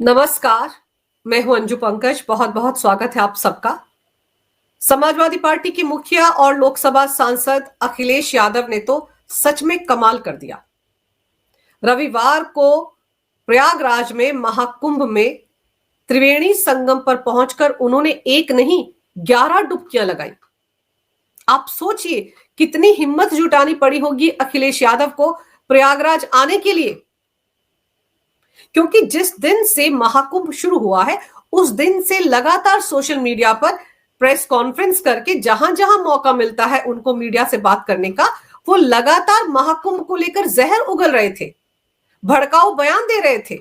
नमस्कार। मैं हूं अंजू पंकज। बहुत बहुत स्वागत है आप सबका। समाजवादी पार्टी के मुखिया और लोकसभा सांसद अखिलेश यादव ने तो सच में कमाल कर दिया। रविवार को प्रयागराज में महाकुंभ में त्रिवेणी संगम पर पहुंचकर उन्होंने एक नहीं 11 डुबकियां लगाई। आप सोचिए कितनी हिम्मत जुटानी पड़ी होगी अखिलेश यादव को प्रयागराज आने के लिए, क्योंकि जिस दिन से महाकुंभ शुरू हुआ है उस दिन से लगातार सोशल मीडिया पर प्रेस कॉन्फ्रेंस करके जहां जहां मौका मिलता है उनको मीडिया से बात करने का, वो लगातार महाकुंभ को लेकर जहर उगल रहे थे, भड़काऊ बयान दे रहे थे।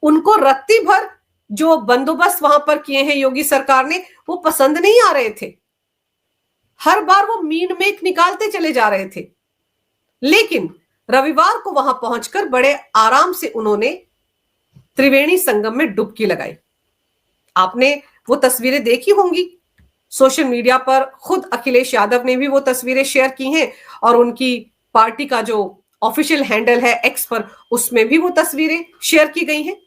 उनको रत्ती भर जो बंदोबस्त वहां पर किए हैं योगी सरकार ने वो पसंद नहीं आ रहे थे। हर बार वो मीन मेक निकालते चले जा रहे थे। लेकिन रविवार को वहां पहुंचकर बड़े आराम से उन्होंने त्रिवेणी संगम में डुबकी लगाई। आपने वो तस्वीरें देखी होंगी सोशल मीडिया पर। खुद अखिलेश यादव ने भी वो तस्वीरें शेयर की हैं और उनकी पार्टी का जो ऑफिशियल हैंडल है एक्स पर, उसमें भी वो तस्वीरें शेयर की गई हैं।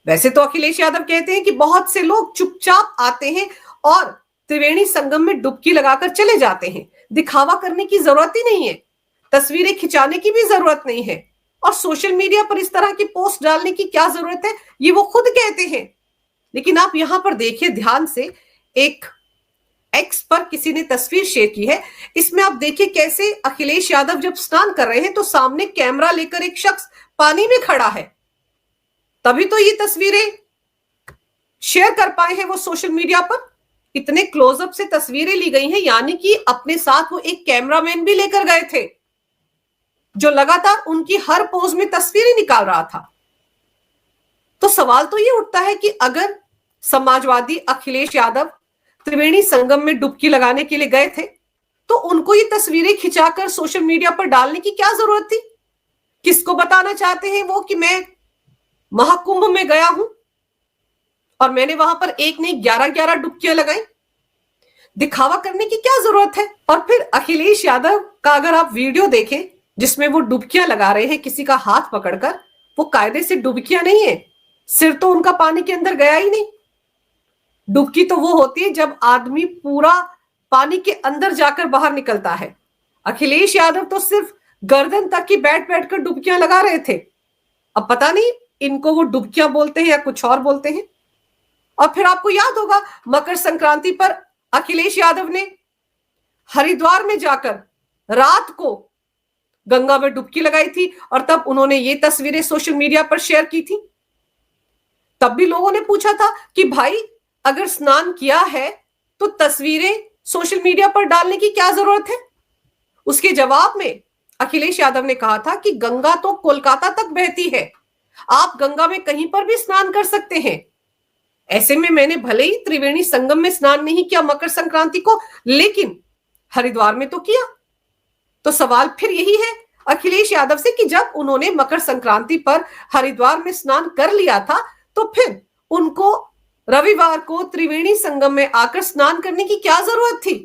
वैसे तो अखिलेश यादव कहते हैं कि बहुत से लोग चुपचाप आते हैं और त्रिवेणी संगम में डुबकी लगाकर चले जाते हैं। दिखावा करने की जरूरत ही नहीं है, तस्वीरें खिंचाने की भी जरूरत नहीं है, और सोशल मीडिया पर इस तरह की पोस्ट डालने की क्या जरूरत है, ये वो खुद कहते हैं। लेकिन आप यहां पर देखिए ध्यान से, एक एक्स पर किसी ने तस्वीर शेयर की है। इसमें आप देखिए कैसे अखिलेश यादव जब स्नान कर रहे हैं तो सामने कैमरा लेकर एक शख्स पानी में खड़ा है, तभी तो ये तस्वीरें शेयर कर पाए हैं वो सोशल मीडिया पर। इतने क्लोजअप से तस्वीरें ली गई हैं, यानी कि अपने साथ वो एक कैमरामैन भी लेकर गए थे जो लगातार उनकी हर पोज में तस्वीरें निकाल रहा था। तो सवाल तो ये उठता है कि अगर समाजवादी अखिलेश यादव त्रिवेणी संगम में डुबकी लगाने के लिए गए थे तो उनको ये तस्वीरें खिंचाकर सोशल मीडिया पर डालने की क्या जरूरत थी? किसको बताना चाहते हैं वो कि मैं महाकुंभ में गया हूं और मैंने वहां पर एक नहीं 11-11 डुबकियां लगाई? दिखावा करने की क्या जरूरत है? और फिर अखिलेश यादव का अगर आप वीडियो देखें जिसमें वो डुबकियां लगा रहे हैं किसी का हाथ पकड़कर, वो कायदे से डुबकियां नहीं है, सिर तो उनका पानी के अंदर गया ही नहीं। डुबकी तो वो होती है जब आदमी पूरा पानी के अंदर जाकर बाहर निकलता है। अखिलेश यादव तो सिर्फ गर्दन तक ही बैठ बैठकर डुबकियां लगा रहे थे। अब पता नहीं इनको वो डुबकियां बोलते हैं या कुछ और बोलते हैं। और फिर आपको याद होगा मकर संक्रांति पर अखिलेश यादव ने हरिद्वार में जाकर रात को गंगा में डुबकी लगाई थी और तब उन्होंने ये तस्वीरें सोशल मीडिया पर शेयर की थी। तब भी लोगों ने पूछा था कि भाई अगर स्नान किया है तो तस्वीरें सोशल मीडिया पर डालने की क्या जरूरत है? उसके जवाब में अखिलेश यादव ने कहा था कि गंगा तो कोलकाता तक बहती है, आप गंगा में कहीं पर भी स्नान कर सकते हैं। ऐसे में मैंने भले ही त्रिवेणी संगम में स्नान नहीं किया मकर संक्रांति को, लेकिन हरिद्वार में तो किया। तो सवाल फिर यही है अखिलेश यादव से कि जब उन्होंने मकर संक्रांति पर हरिद्वार में स्नान कर लिया था तो फिर उनको रविवार को त्रिवेणी संगम में आकर स्नान करने की क्या जरूरत थी?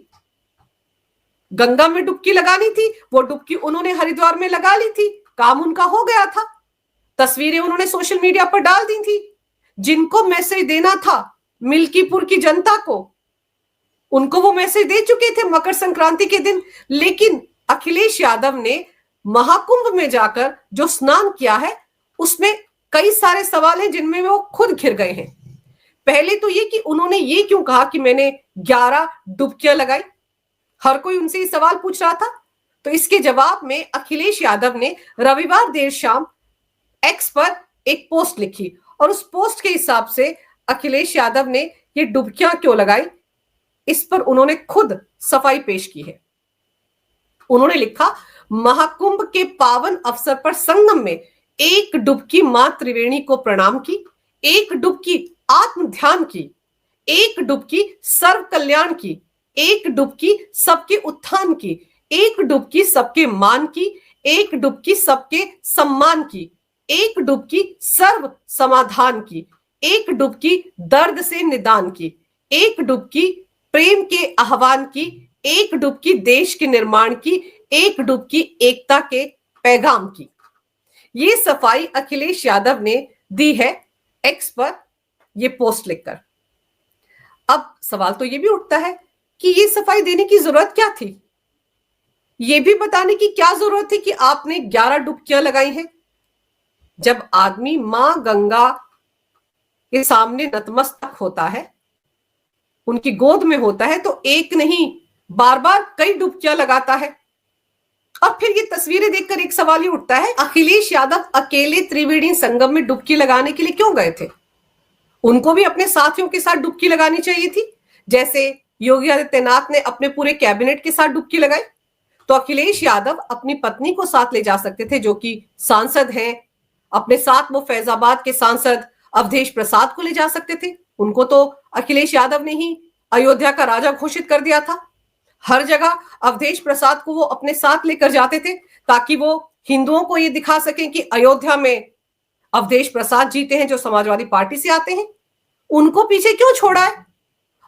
गंगा में डुबकी लगानी थी, वो डुबकी उन्होंने हरिद्वार में लगा ली थी, काम उनका हो गया था। तस्वीरें उन्होंने सोशल मीडिया पर डाल दी थी। जिनको मैसेज देना था मिल्कीपुर की जनता को, उनको वो मैसेज दे चुके थे मकर संक्रांति के दिन। लेकिन अखिलेश यादव ने महाकुंभ में जाकर जो स्नान किया है उसमें कई सारे सवाल हैं जिनमें वो खुद घिर गए हैं। पहले तो ये कि उन्होंने ये क्यों कहा कि मैंने 11 डुबकियां लगाई? हर कोई उनसे ये सवाल पूछ रहा था। तो इसके जवाब में अखिलेश यादव ने रविवार देर शाम एक्स पर एक पोस्ट लिखी और उस पोस्ट के हिसाब से अखिलेश यादव ने ये डुबकियां क्यों लगाई, इस पर उन्होंने खुद सफाई पेश की है। उन्होंने लिखा, महाकुंभ के पावन अवसर पर संगम में एक डुबकी मां त्रिवेणी को प्रणाम की, एक डुबकी आत्म ध्यान की, एक डुबकी सर्व कल्याण की, एक डुबकी सबके उत्थान की, एक डुबकी सबके मान की, एक डुबकी सबके सम्मान की, एक डुबकी सर्व समाधान की, एक डुबकी दर्द से निदान की, एक डुबकी प्रेम के आह्वान की, एक डुबकी देश के निर्माण की, एक डुबकी एकता के पैगाम की। ये सफाई अखिलेश यादव ने दी है एक्स पर ये पोस्ट लिखकर। अब सवाल तो ये भी उठता है कि ये सफाई देने की जरूरत क्या थी? ये भी बताने की क्या जरूरत थी कि आपने 11 डुबकियां लगाई हैं? जब आदमी मां गंगा के सामने नतमस्तक होता है, उनकी गोद में होता है, तो एक नहीं बार बार कई डुबकियां लगाता है। और फिर ये तस्वीरें देखकर एक सवाल ये उठता है, अखिलेश यादव अकेले त्रिवेणी संगम में डुबकी लगाने के लिए क्यों गए थे? उनको भी अपने साथियों के साथ डुबकी लगानी चाहिए थी, जैसे योगी आदित्यनाथ ने अपने पूरे कैबिनेट के साथ डुबकी लगाई। तो अखिलेश यादव अपनी पत्नी को साथ ले जा सकते थे, जो कि सांसद हैं। अपने साथ वो फैजाबाद के सांसद अवधेश प्रसाद को ले जा सकते थे। उनको तो अखिलेश यादव ने ही अयोध्या का राजा घोषित कर दिया था। हर जगह अवधेश प्रसाद को वो अपने साथ लेकर जाते थे, ताकि वो हिंदुओं को ये दिखा सकें कि अयोध्या में अवधेश प्रसाद जीते हैं, जो समाजवादी पार्टी से आते हैं। उनको पीछे क्यों छोड़ा है?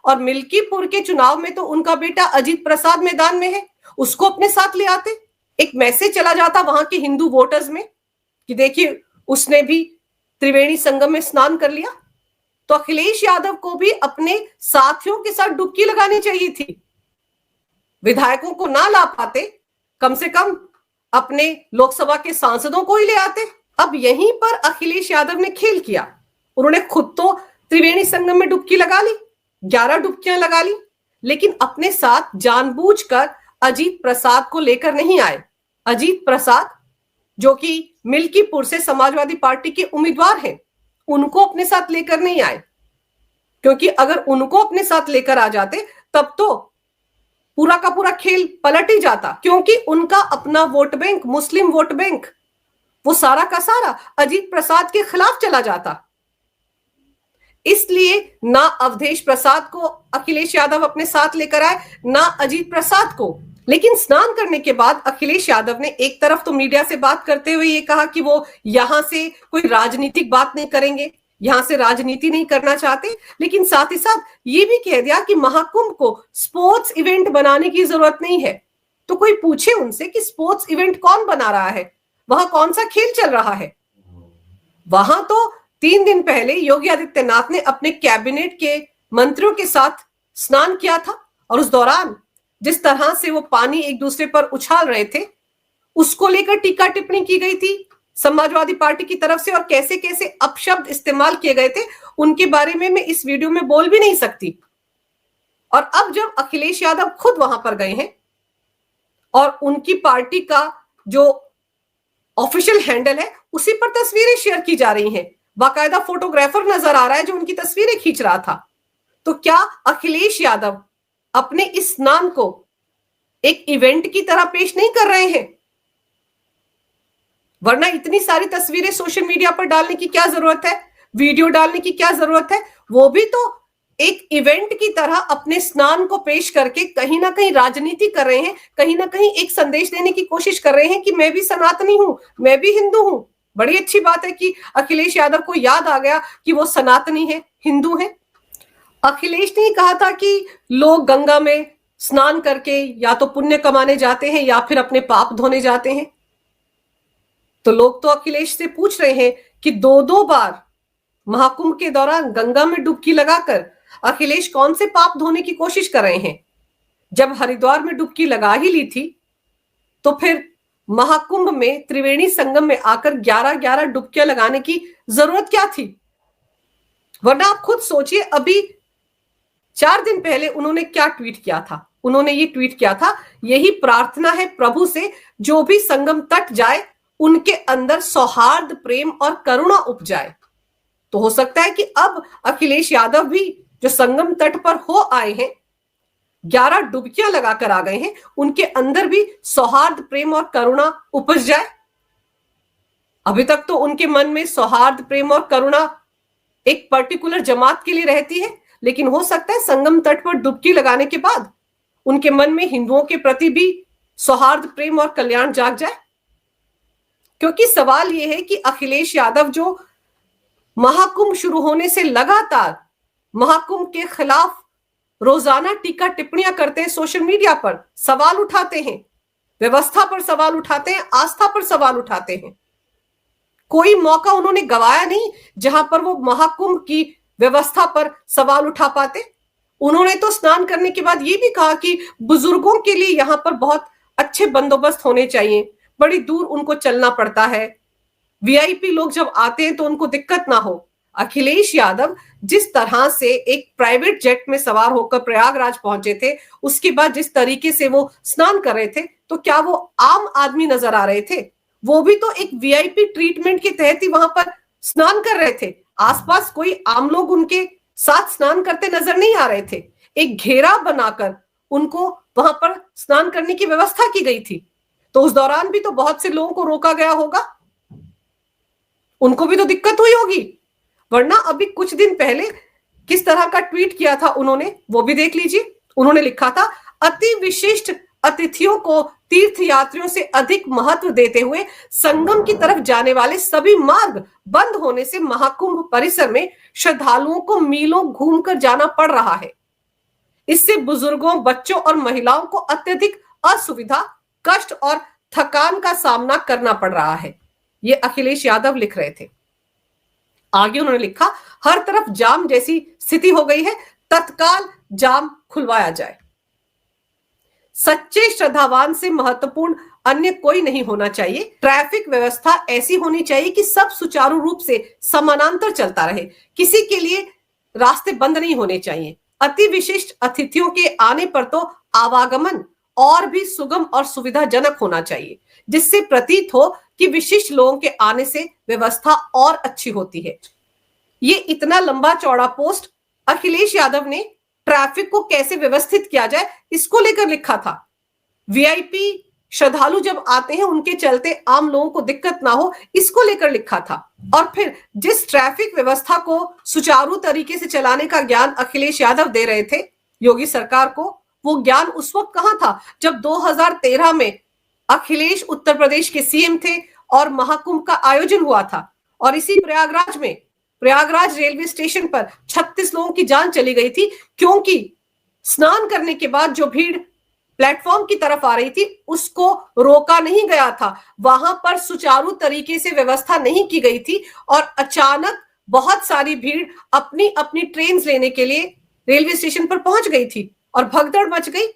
और मिल्कीपुर के चुनाव में तो उनका बेटा अजीत प्रसाद मैदान में है, उसको अपने साथ ले आते। एक मैसेज चला जाता वहां के हिंदू वोटर्स में कि देखिए, उसने भी त्रिवेणी संगम में स्नान कर लिया। तो अखिलेश यादव को भी अपने साथियों के साथ डुबकी लगानी चाहिए थी। विधायकों को ना ला पाते, कम से कम अपने लोकसभा के सांसदों को ही ले आते। अब यहीं पर अखिलेश यादव ने खेल किया। उन्होंने खुद तो त्रिवेणी संगम में डुबकी लगा ली, 11 डुबकियां लगा ली, लेकिन अपने साथ जानबूझकर अजीत प्रसाद को लेकर नहीं आए। अजीत प्रसाद, जो कि मिल्कीपुर से समाजवादी पार्टी के उम्मीदवार हैं, उनको अपने साथ लेकर नहीं आए, क्योंकि अगर उनको अपने साथ लेकर आ जाते तब तो पूरा का पूरा खेल पलट ही जाता, क्योंकि उनका अपना वोट बैंक, मुस्लिम वोट बैंक, वो सारा का सारा अजीत प्रसाद के खिलाफ चला जाता। इसलिए ना अवधेश प्रसाद को अखिलेश यादव अपने साथ लेकर आए, ना अजीत प्रसाद को। लेकिन स्नान करने के बाद अखिलेश यादव ने एक तरफ तो मीडिया से बात करते हुए ये कहा कि वो यहां से कोई राजनीतिक बात नहीं करेंगे, यहां से राजनीति नहीं करना चाहते, लेकिन साथ ही साथ ये भी कह दिया कि महाकुंभ को स्पोर्ट्स इवेंट बनाने की जरूरत नहीं है। तो कोई पूछे उनसे कि स्पोर्ट्स इवेंट कौन बना रहा है, वहां कौन सा खेल चल रहा है? वहां तो 3 दिन पहले योगी आदित्यनाथ ने अपने कैबिनेट के मंत्रियों के साथ स्नान किया था, और उस दौरान जिस तरह से वो पानी एक दूसरे पर उछाल रहे थे, उसको लेकर टीका टिप्पणी की गई थी समाजवादी पार्टी की तरफ से, और कैसे कैसे अपशब्द इस्तेमाल किए गए थे उनके बारे में मैं इस वीडियो में बोल भी नहीं सकती। और अब जब अखिलेश यादव खुद वहां पर गए हैं और उनकी पार्टी का जो ऑफिशियल हैंडल है उसी पर तस्वीरें शेयर की जा रही हैं, बाकायदा फोटोग्राफर नजर आ रहा है जो उनकी तस्वीरें खींच रहा था, तो क्या अखिलेश यादव अपने इस स्नान को एक इवेंट की तरह पेश नहीं कर रहे हैं? वरना इतनी सारी तस्वीरें सोशल मीडिया पर डालने की क्या जरूरत है, वीडियो डालने की क्या जरूरत है? वो भी तो एक इवेंट की तरह अपने स्नान को पेश करके कहीं ना कहीं राजनीति कर रहे हैं, कहीं ना कहीं एक संदेश देने की कोशिश कर रहे हैं कि मैं भी सनातनी हूं, मैं भी हिंदू हूं। बड़ी अच्छी बात है कि अखिलेश यादव को याद आ गया कि वो सनातनी है, हिंदू है। अखिलेश ने कहा था कि लोग गंगा में स्नान करके या तो पुण्य कमाने जाते हैं या फिर अपने पाप धोने जाते हैं। तो लोग तो अखिलेश से पूछ रहे हैं कि 2-2 बार महाकुंभ के दौरान गंगा में डुबकी लगाकर अखिलेश कौन से पाप धोने की कोशिश कर रहे हैं? जब हरिद्वार में डुबकी लगा ही ली थी, तो फिर महाकुंभ में त्रिवेणी संगम में आकर 11-11 डुबकियां लगाने की जरूरत क्या थी? वरना आप खुद सोचिए, अभी 4 दिन पहले उन्होंने क्या ट्वीट किया था? उन्होंने ये ट्वीट किया था, यही प्रार्थना है प्रभु से, जो भी संगम तट जाए उनके अंदर सौहार्द, प्रेम और करुणा उपजाए। तो हो सकता है कि अब अखिलेश यादव भी जो संगम तट पर हो आए हैं, 11 डुबकियां लगाकर आ गए हैं, उनके अंदर भी सौहार्द, प्रेम और करुणा उपज जाए। अभी तक तो उनके मन में सौहार्द, प्रेम और करुणा एक पर्टिकुलर जमात के लिए रहती है, लेकिन हो सकता है संगम तट पर डुबकी लगाने के बाद उनके मन में हिंदुओं के प्रति भी सौहार्द, प्रेम और कल्याण जाग जाए। क्योंकि सवाल यह है कि अखिलेश यादव जो महाकुंभ शुरू होने से लगातार महाकुंभ के खिलाफ रोजाना टीका टिप्पणियां करते हैं, सोशल मीडिया पर सवाल उठाते हैं, व्यवस्था पर सवाल उठाते हैं, आस्था पर सवाल उठाते हैं, कोई मौका उन्होंने गवाया नहीं जहां पर वो महाकुंभ की व्यवस्था पर सवाल उठा पाते। उन्होंने तो स्नान करने के बाद ये भी कहा कि बुजुर्गों के लिए यहां पर बहुत अच्छे बंदोबस्त होने चाहिए, बड़ी दूर उनको चलना पड़ता है, वीआईपी लोग जब आते हैं तो उनको दिक्कत ना हो। अखिलेश यादव जिस तरह से एक प्राइवेट जेट में सवार होकर प्रयागराज पहुंचे थे, उसके बाद जिस तरीके से वो स्नान कर रहे थे, तो क्या वो आम आदमी नजर आ रहे थे? वो भी तो एक वीआईपी ट्रीटमेंट के तहत ही वहां पर स्नान कर रहे थे। आसपास कोई आम लोग उनके साथ स्नान करते नजर नहीं आ रहे थे। एक घेरा बनाकर उनको वहां पर स्नान करने की व्यवस्था की गई थी। तो उस दौरान भी तो बहुत से लोगों को रोका गया होगा, उनको भी तो दिक्कत हुई होगी। वरना अभी कुछ दिन पहले किस तरह का ट्वीट किया था उन्होंने, वो भी देख लीजिए। उन्होंने लिखा था, अति विशिष्ट अतिथियों को तीर्थ यात्रियों से अधिक महत्व देते हुए संगम की तरफ जाने वाले सभी मार्ग बंद होने से महाकुंभ परिसर में श्रद्धालुओं को मीलों घूमकर जाना पड़ रहा है। इससे बुजुर्गों, बच्चों और महिलाओं को अत्यधिक असुविधा, कष्ट और थकान का सामना करना पड़ रहा है। ये अखिलेश यादव लिख रहे थे। आगे उन्होंने लिखा, हर तरफ जाम जैसी स्थिति हो गई है, तत्काल जाम खुलवाया जाए। सच्चे श्रद्धावान से महत्वपूर्ण अन्य कोई नहीं होना चाहिए। ट्रैफिक व्यवस्था ऐसी होनी चाहिए कि सब सुचारू रूप से समानांतर चलता रहे, किसी के लिए रास्ते बंद नहीं होने चाहिए। अति विशिष्ट अतिथियों के आने पर तो आवागमन और भी सुगम और सुविधाजनक होना चाहिए, जिससे प्रतीत हो कि विशिष्ट लोगों के आने से व्यवस्था और अच्छी होती है। ये इतना लंबा चौड़ा पोस्ट अखिलेश यादव ने ट्रैफिक को कैसे व्यवस्थित किया जाए इसको लेकर लिखा था। वीआईपी श्रद्धालु जब आते हैं उनके चलते आम लोगों को दिक्कत ना हो, इसको लेकर लिखा था। और फिर जिस ट्रैफिक व्यवस्था को सुचारू तरीके से चलाने का ज्ञान अखिलेश यादव दे रहे थे योगी सरकार को, वो ज्ञान उस वक्त कहां था जब 2013 में अखिलेश उत्तर प्रदेश के सीएम थे और महाकुंभ का आयोजन हुआ था। और इसी प्रयागराज में, प्रयागराज रेलवे स्टेशन पर 36 लोगों की जान चली गई थी, क्योंकि स्नान करने के बाद जो भीड़ प्लेटफॉर्म की तरफ आ रही थी उसको रोका नहीं गया था, वहां पर सुचारू तरीके से व्यवस्था नहीं की गई थी और अचानक बहुत सारी भीड़ अपनी अपनी ट्रेन लेने के लिए रेलवे स्टेशन पर पहुंच गई थी और भगदड़ मच गई,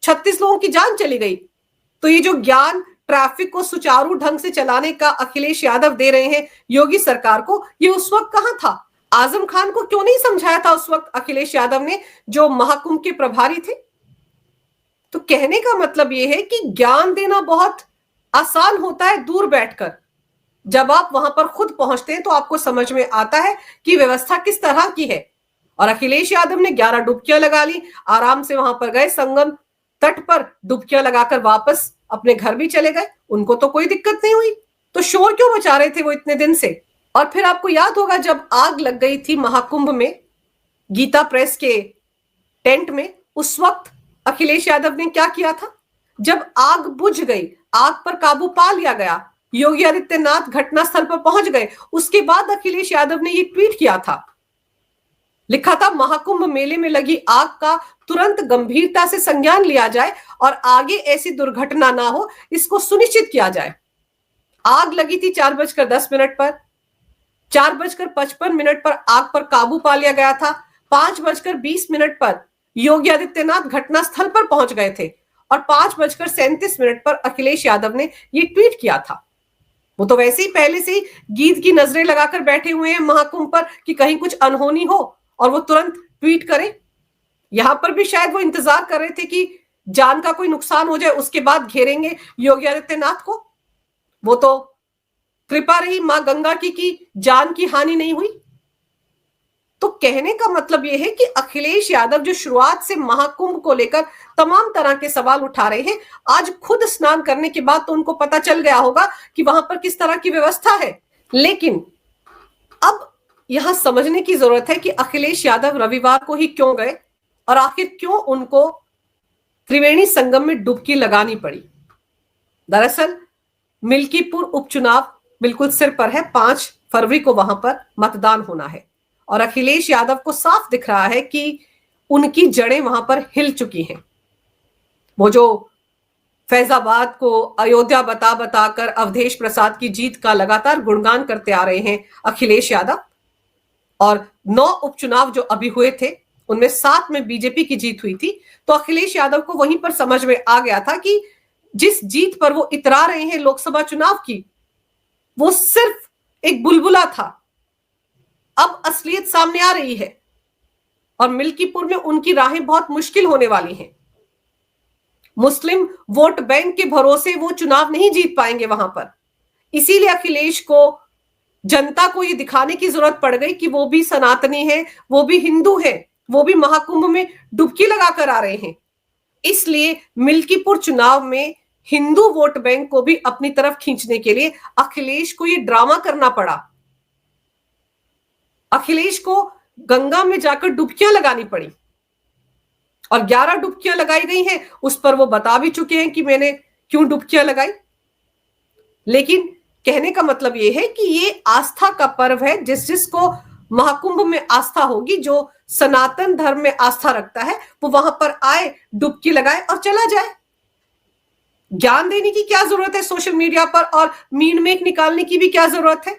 36 लोगों की जान चली गई। तो ये जो ज्ञान ट्रैफिक को सुचारू ढंग से चलाने का अखिलेश यादव दे रहे हैं योगी सरकार को, ये उस वक्त कहां था? आजम खान को क्यों नहीं समझाया था उस वक्त अखिलेश यादव ने, जो महाकुंभ के प्रभारी थे? तो कहने का मतलब यह है कि ज्ञान देना बहुत आसान होता है दूर बैठकर, जब आप वहां पर खुद पहुंचते हैं तो आपको समझ में आता है कि व्यवस्था किस तरह की है। और अखिलेश यादव ने 11 डुबकियां लगा ली, आराम से वहां पर गए, संगम तट पर डुबकियां लगाकर वापस अपने घर भी चले गए, उनको तो कोई दिक्कत नहीं हुई। तो शोर क्यों मचा रहे थे वो इतने दिन से? और फिर आपको याद होगा जब आग लग गई थी महाकुंभ में गीता प्रेस के टेंट में, उस वक्त अखिलेश यादव ने क्या किया था? जब आग बुझ गई, आग पर काबू पा लिया गया, योगी आदित्यनाथ घटनास्थल पर पहुंच गए, उसके बाद अखिलेश यादव ने ये ट्वीट किया था, लिखा था, महाकुंभ मेले में लगी आग का तुरंत गंभीरता से संज्ञान लिया जाए और आगे ऐसी दुर्घटना ना हो, इसको सुनिश्चित किया जाए। आग लगी थी 4:10 पर, 4:55 पर आग पर काबू पा लिया गया था, 5:20 पर योगी आदित्यनाथ घटनास्थल पर पहुंच गए थे और 5:37 पर अखिलेश यादव ने यह ट्वीट किया था। वो तो वैसे ही पहले से ही गीत की नजरें लगाकर बैठे हुए हैं महाकुंभ पर कि कहीं कुछ अनहोनी हो और वो तुरंत ट्वीट करें। यहां पर भी शायद वो इंतजार कर रहे थे कि जान का कोई नुकसान हो जाए, उसके बाद घेरेंगे योगी आदित्यनाथ को। वो तो कृपा रही मां गंगा की कि जान की हानि नहीं हुई। तो कहने का मतलब यह है कि अखिलेश यादव जो शुरुआत से महाकुंभ को लेकर तमाम तरह के सवाल उठा रहे हैं, आज खुद स्नान करने के बाद तो उनको पता चल गया होगा कि वहां पर किस तरह की व्यवस्था है। लेकिन अब यहां समझने की जरूरत है कि अखिलेश यादव रविवार को ही क्यों गए और आखिर क्यों उनको त्रिवेणी संगम में डुबकी लगानी पड़ी। दरअसल मिल्कीपुर उपचुनाव बिल्कुल सिर पर है, 5 फरवरी को वहां पर मतदान होना है और अखिलेश यादव को साफ दिख रहा है कि उनकी जड़ें वहां पर हिल चुकी हैं। वो जो फैजाबाद को अयोध्या बता बताकर अवधेश प्रसाद की जीत का लगातार गुणगान करते आ रहे हैं अखिलेश यादव। और 9 उपचुनाव जो अभी हुए थे उनमें 7 में बीजेपी की जीत हुई थी। तो अखिलेश यादव को वहीं पर समझ में आ गया था कि जिस जीत पर वो इतरा रहे हैं लोकसभा चुनाव की, वो सिर्फ एक बुलबुला था। अब असलियत सामने आ रही है और मिल्कीपुर में उनकी राहें बहुत मुश्किल होने वाली हैं। मुस्लिम वोट बैंक के भरोसे वो चुनाव नहीं जीत पाएंगे वहां पर। इसीलिए अखिलेश को, जनता को ये दिखाने की जरूरत पड़ गई कि वो भी सनातनी है, वो भी हिंदू है, वो भी महाकुंभ में डुबकी लगाकर आ रहे हैं। इसलिए मिल्कीपुर चुनाव में हिंदू वोट बैंक को भी अपनी तरफ खींचने के लिए अखिलेश को ये ड्रामा करना पड़ा। अखिलेश को गंगा में जाकर डुबकियां लगानी पड़ी और 11 डुबकियां लगाई गई हैं। उस पर वो बता भी चुके हैं कि मैंने क्यों डुबकियां लगाई। लेकिन कहने का मतलब ये है कि ये आस्था का पर्व है। जिसको महाकुंभ में आस्था होगी, जो सनातन धर्म में आस्था रखता है, वो वहां पर आए, डुबकी लगाए और चला जाए। ज्ञान देने की क्या जरूरत है सोशल मीडिया पर, और मीन मेक निकालने की भी क्या जरूरत है।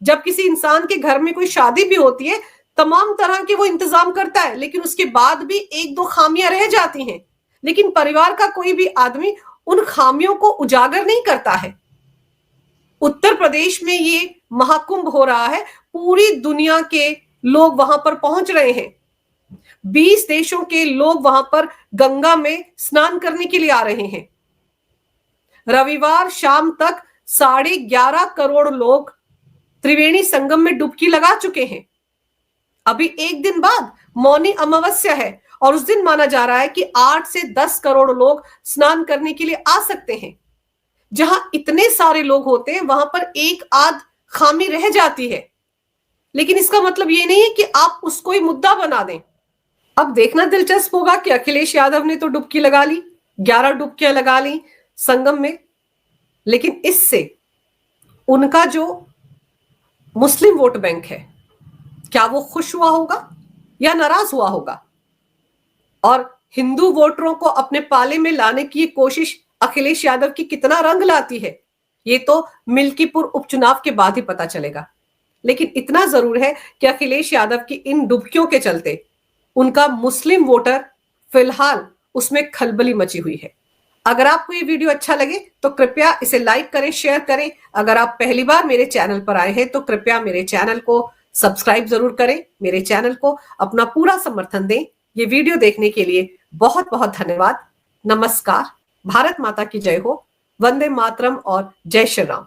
जब किसी इंसान के घर में कोई शादी भी होती है, तमाम तरह के वो इंतजाम करता है, लेकिन उसके बाद भी 1-2 खामियां रह जाती हैं। लेकिन परिवार का कोई भी आदमी उन खामियों को उजागर नहीं करता है। उत्तर प्रदेश में ये महाकुंभ हो रहा है, पूरी दुनिया के लोग वहां पर पहुंच रहे हैं। 20 देशों के लोग वहां पर गंगा में स्नान करने के लिए आ रहे हैं। रविवार शाम तक 11.5 करोड़ लोग त्रिवेणी संगम में डुबकी लगा चुके हैं। अभी एक दिन बाद मौनी अमावस्या है और उस दिन माना जा रहा है कि 8 से 10 करोड़ लोग स्नान करने के लिए आ सकते हैं। जहां इतने सारे लोग होते हैं, वहां पर एक आध खामी रह जाती है, लेकिन इसका मतलब ये नहीं है कि आप उसको ही मुद्दा बना दें। अब देखना दिलचस्प होगा कि अखिलेश यादव ने तो डुबकी लगा ली, 11 डुबकियां लगा ली संगम में, लेकिन इससे उनका जो मुस्लिम वोट बैंक है, क्या वो खुश हुआ होगा या नाराज हुआ होगा। और हिंदू वोटरों को अपने पाले में लाने की कोशिश अखिलेश यादव की कितना रंग लाती है, ये तो मिल्कीपुर उपचुनाव के बाद ही पता चलेगा। लेकिन इतना जरूर है कि अखिलेश यादव की इन डुबकियों के चलते उनका मुस्लिम वोटर फिलहाल उसमें खलबली मची हुई है। अगर आपको ये वीडियो अच्छा लगे तो कृपया इसे लाइक करें, शेयर करें। अगर आप पहली बार मेरे चैनल पर आए हैं तो कृपया मेरे चैनल को सब्सक्राइब जरूर करें, मेरे चैनल को अपना पूरा समर्थन दें। ये वीडियो देखने के लिए बहुत बहुत धन्यवाद। नमस्कार। भारत माता की जय हो। वंदे मातरम और जय श्री राम।